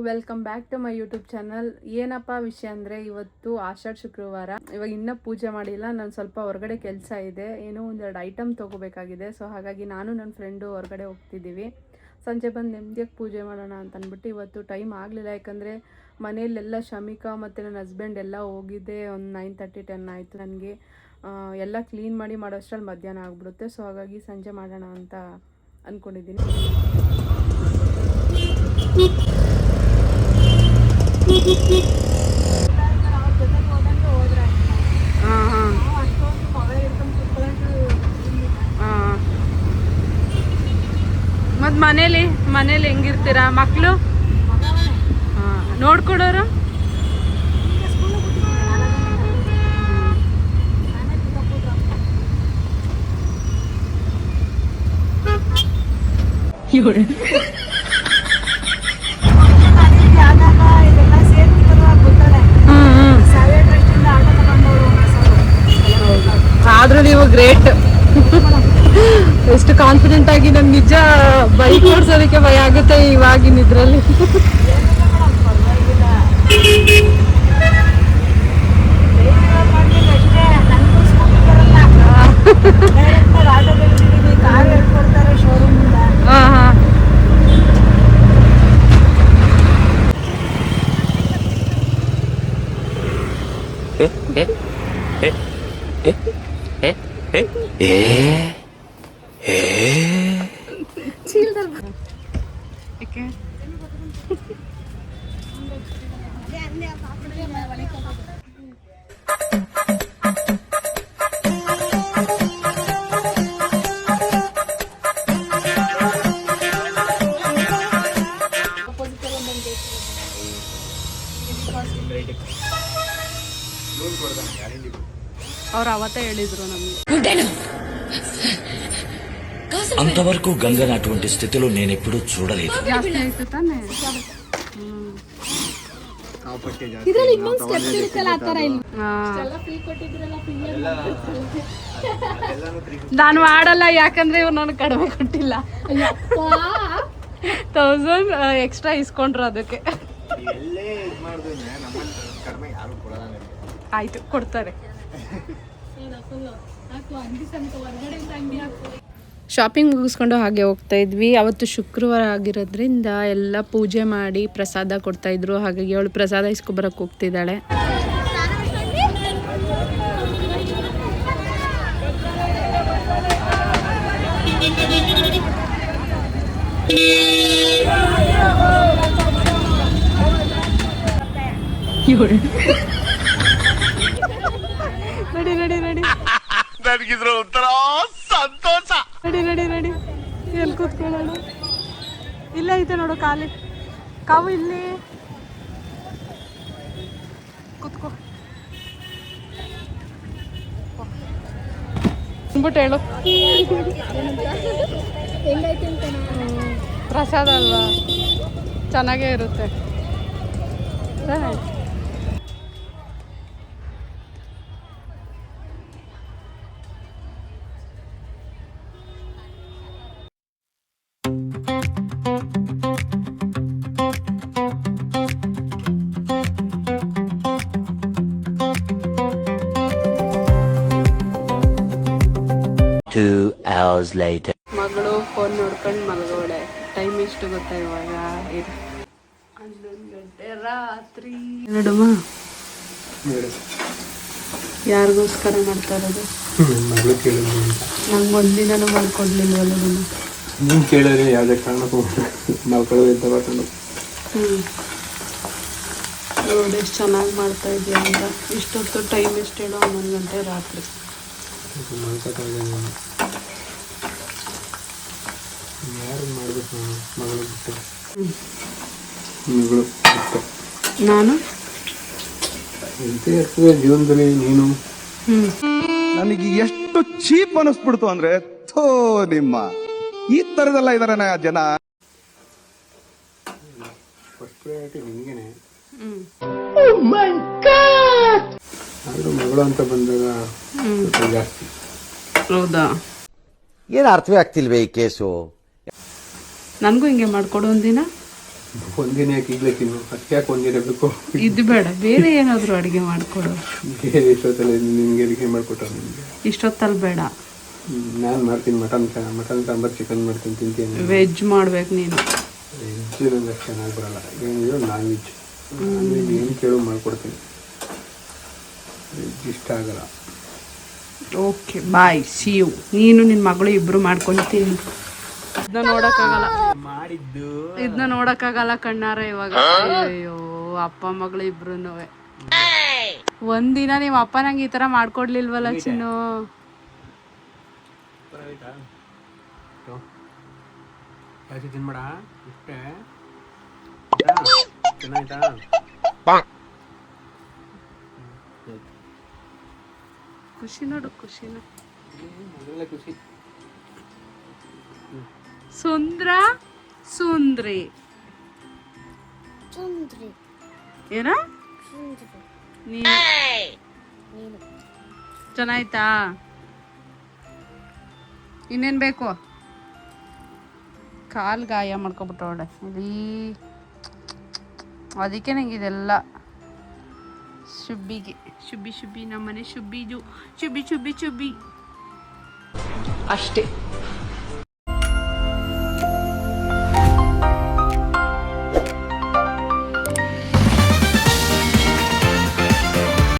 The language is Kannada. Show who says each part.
Speaker 1: Welcome back to my YouTube channel. ಏನಪ್ಪ ವಿಷಯ ಅಂದರೆ ಇವತ್ತು ಆಷಾಢ ಶುಕ್ರವಾರ. ಇವಾಗ ಇನ್ನೂ ಪೂಜೆ ಮಾಡಿಲ್ಲ. ನಾನು ಸ್ವಲ್ಪ ಹೊರಗಡೆ ಕೆಲಸ ಇದೆ, ಏನೋ ಒಂದೆರಡು ಐಟಮ್ ತೊಗೋಬೇಕಾಗಿದೆ. ಸೊ ಹಾಗಾಗಿ ನಾನು ನನ್ನ ಫ್ರೆಂಡು ಹೊರಗಡೆ ಹೋಗ್ತಿದ್ದೀವಿ. ಸಂಜೆ ಬಂದು ನೆಮ್ಮದಿಯಾಗಿ ಪೂಜೆ ಮಾಡೋಣ ಅಂತ ಅಂದ್ಬಿಟ್ಟು ಇವತ್ತು ಟೈಮ್ ಆಗಲಿಲ್ಲ. ಯಾಕಂದರೆ ಮನೆಯಲ್ಲೆಲ್ಲ ಶಮಿಕಾ ಮತ್ತು ನನ್ನ ಹಸ್ಬೆಂಡ್ ಎಲ್ಲ ಹೋಗಿದ್ದೆ. ಒಂದು 9:30 10 ಆಯಿತು. ನನಗೆ ಎಲ್ಲ ಕ್ಲೀನ್ ಮಾಡಿ ಮಾಡೋಷ್ಟರಲ್ಲಿ ಮಧ್ಯಾಹ್ನ ಆಗಿಬಿಡುತ್ತೆ. ಸೊ ಹಾಗಾಗಿ ಸಂಜೆ ಮಾಡೋಣ ಅಂತ ಅಂದ್ಕೊಂಡಿದ್ದೀನಿ. ಮತ್ತು ಮನೇಲಿ ಹೆಂಗಿರ್ತೀರಾ ಮಕ್ಕಳು? ನೋಡ್ಕೊಡೋರು ಆದ್ರೂ ನೀವು ಗ್ರೇಟ್. ಎಷ್ಟು ಕಾನ್ಫಿಡೆಂಟ್ ಆಗಿ ನನ್ಗೆ ನಿಜ ಬೈಕ್ ಓಡಿಸೋದಕ್ಕೆ ಭಯ ಆಗುತ್ತೆ ಇವಾಗಿನ ಇದ್ರಲ್ಲಿ. ಅವ್ರು ಅವತ್ತೇ ಹೇಳಿದ್ರು ನಮ್ಗೆ.
Speaker 2: అంతవరకు గంగన అటువంటి స్థితిలో నేనెప్పుడూ చూడలేదు.
Speaker 1: ಜಾಸ್ತಿ ಆಯ್ತು ತಾನೆ. ನಾನು ಮಾಡಲ್ಲ, ಯಾಕಂದ್ರೆ ಇವ್ರು ನನಗೆ ಕಡಿಮೆ ಕೊಟ್ಟಿಲ್ಲ. 1000 ಎಕ್ಸ್ಟ್ರಾ ಇಸ್ಕೊಂಡ್ರು ಅದಕ್ಕೆ. ಆಯ್ತು, ಕೊಡ್ತಾರೆ. ಶಾಪಿಂಗ್ ಮುಗಿಸ್ಕೊಂಡು ಹಾಗೆ ಹೋಗ್ತಾ ಇದ್ವಿ. ಅವತ್ತು ಶುಕ್ರವಾರ ಆಗಿರೋದ್ರಿಂದ ಎಲ್ಲ ಪೂಜೆ ಮಾಡಿ ಪ್ರಸಾದ ಕೊಡ್ತಾ ಇದ್ರು. ಹಾಗಾಗಿ ಅವಳು ಪ್ರಸಾದ ಇಸ್ಕೊಬರಕ್ಕೆ ಹೋಗ್ತಿದ್ದಾಳೆ. ನಡಿ
Speaker 2: ನನಗಿದ್ರ ಒಂಥರ ಸಂತೋಷ.
Speaker 1: ನಡಿ ಎಲ್ಲಿ ಕೂತ್ಕೊಳ್ಳೋಣ? ಇಲ್ಲ ಐತೆ ನೋಡು ಕಾವು ಇಲ್ಲಿ ಕೂತ್ಕೋ ಅಂದ್ಬಿಟ್ಟು ಹೇಳು. ಪ್ರಸಾದ ಅಲ್ವಾ, ಚೆನ್ನಾಗೇ ಇರುತ್ತೆ. ಮಗಳು ಫೋನ್ ನೋಡ್ಕೊಂಡು ಮಲಗೋಳೆ. ಟೈಮ್ ಎಷ್ಟು ಗೊತ್ತಾ ಇವಾಗ? 11 ಗಂಟೆ ರಾತ್ರಿ. ನೋಡಮ್ಮ, ಯಾರಿಗೋಸ್ಕರ ಮಾಡ್ತಾ ಇರೋದು? ನಂಗೆ ಒಂದಿನೂ ಮಾಡ್ಕೊಡ್ಲಿಲ್ವಲ್ಲ
Speaker 3: ನೀನು ಕೇಳಿದ್ರೆ ಯಾವುದೇ ಕಾರಣಕ್ಕೂ ಮಾಡ್ಕೊಳ್ಳೋದು ಅಂತ ಬರ್ಕೊಂಡು.
Speaker 1: ನೋಡಿ ಎಷ್ಟು ಚೆನ್ನಾಗಿ ಮಾಡ್ತಾ ಇದೆಯಾ ಅಂತ. ಇಷ್ಟೊತ್ತು ಟೈಮ್ ಎಷ್ಟು ಹೇಳೋ? 11 ಗಂಟೆ ರಾತ್ರಿ.
Speaker 3: ಯಾರು ಮಾಡಬೇಕು? ಮಗಳು ಬಿಟ್ಟು
Speaker 1: ನಾನು
Speaker 3: ಎಂತ ಇರ್ತದೆ ಜೀವನದಲ್ಲಿ. ನೀನು
Speaker 4: ನನಗೆ ಎಷ್ಟು ಚೀಪ್ ಅನಿಸ್ಬಿಡ್ತು ಅಂದ್ರೆ, ಥೋ ನಿಮ್ಮ ಈ ತರದೆಲ್ಲ ಇದಾರೆ ಜನ.
Speaker 3: ಫಸ್ಟ್ ಪ್ರಯಾರಿಟಿ ನಿನಗೇನೆ. ಆದ್ರೂ ಮಗಳು ಅಂತ ಬಂದಾಗ ಜಾಸ್ತಿ.
Speaker 1: ಹೌದಾ?
Speaker 5: ಏನು ಅರ್ಥವೇ ಆಗ್ತಿಲ್ವೇ ಈ ಕೇಸು?
Speaker 1: ನನಗೂ ಹಿಂಗೆ ಮಾಡ್ಕೊಡು ಒಂದಿನ.
Speaker 3: ಒಂದಿನ ಯಾಕೆ ಈಗಲೇ ತಿನ್ನು, ಅದಕ್ಕೆ ಯಾಕೆ ಒಂದಿನ ಬೇಕು?
Speaker 1: ಇದು ಬೇಡ, ಬೇರೆ ಏನಾದರೂ ಅಡುಗೆ ಮಾಡಿಕೊಡು.
Speaker 3: ಬೇರೆ ಇಷ್ಟೊತ್ತಲ್ಲಿ ನಿಮಗೆ ಅಡುಗೆ ಮಾಡಿಕೊಟ್ಟ ನಿಮಗೆ?
Speaker 1: ಇಷ್ಟೊತ್ತಲ್ಲಿ ಬೇಡ,
Speaker 3: ನಾನು ಮಾಡ್ತೀನಿ. ಮಟನ್ ಸಾಂಬಾರು, ಚಿಕನ್ ಮಾಡ್ತೀನಿ, ತಿಂತೀನಿ.
Speaker 1: ವೆಜ್ ಮಾಡ್ಬೇಕು ನೀನು.
Speaker 3: ವೆಜ್ ನನಗೆ ಚೆನ್ನಾಗಿ ಬರಲ್ಲ. ಏನಿದ್ರು ನಾನ್ ವೆಜ್. ಏನು ಕೇಳು ಮಾಡ್ಕೊಡ್ತೀನಿ. ವೆಜ್ ಇಷ್ಟ ಆಗಲ್ಲ.
Speaker 1: Okay bye, see you. ನೀನು ನಿನ್ನ ಮಗಳು ಇಬ್ರು ಮಾಡ್ಕೊಂತೀನಿ. ಇದನ್ನ ನೋಡಕ್ಕಾಗಲ್ಲ,
Speaker 3: ಮಾಡಿದ್ದು
Speaker 1: ಇದನ್ನ ನೋಡಕ್ಕಾಗಲ್ಲ ಕಣ್ಣಾರ ಇವಾಗ. ಅಯ್ಯೋ, ಅಪ್ಪ ಮಗಳು ಇಬ್ರು. ಒಂದಿನ ನಿಮ್ಮ ಅಪ್ಪ ನಂಗೆ ಈ ತರ ಮಾಡ್ಕೊಡ್ಲಿಲ್ವಲ್ಲ ಚಿನ್ನು.
Speaker 3: ಜಾಸ್ತಿ ತಿನ್ಬೇಡ, ಇಷ್ಟೇ. ಚೆನ್ನಾಯ್ತಾ?
Speaker 1: ಖುಷಿ ನೋಡು, ಖುಷಿನ.
Speaker 3: ಮೊದಲೇ ಖುಷಿ.
Speaker 1: ಸುಂದ್ರ ಸುಂದ್ರಿ ಏನ ನೀನು ಚೆನ್ನಾಯ್ತಾ? ಇನ್ನೇನು ಬೇಕು? ಕಾಲು ಗಾಯ ಮಾಡ್ಕೊಬಿಟ್ಟವಳೆ ಇಲ್ಲಿ, ಅದಕ್ಕೆ ನಂಗೆ ಇದೆಲ್ಲ. ಶುಬ್ಬಿಗೆ ಶುಬ್ಬಿ ನಮ್ಮನೆ ಶುಬ್ಬಿದು, ಶುಬ್ಬಿ ಅಷ್ಟೇ.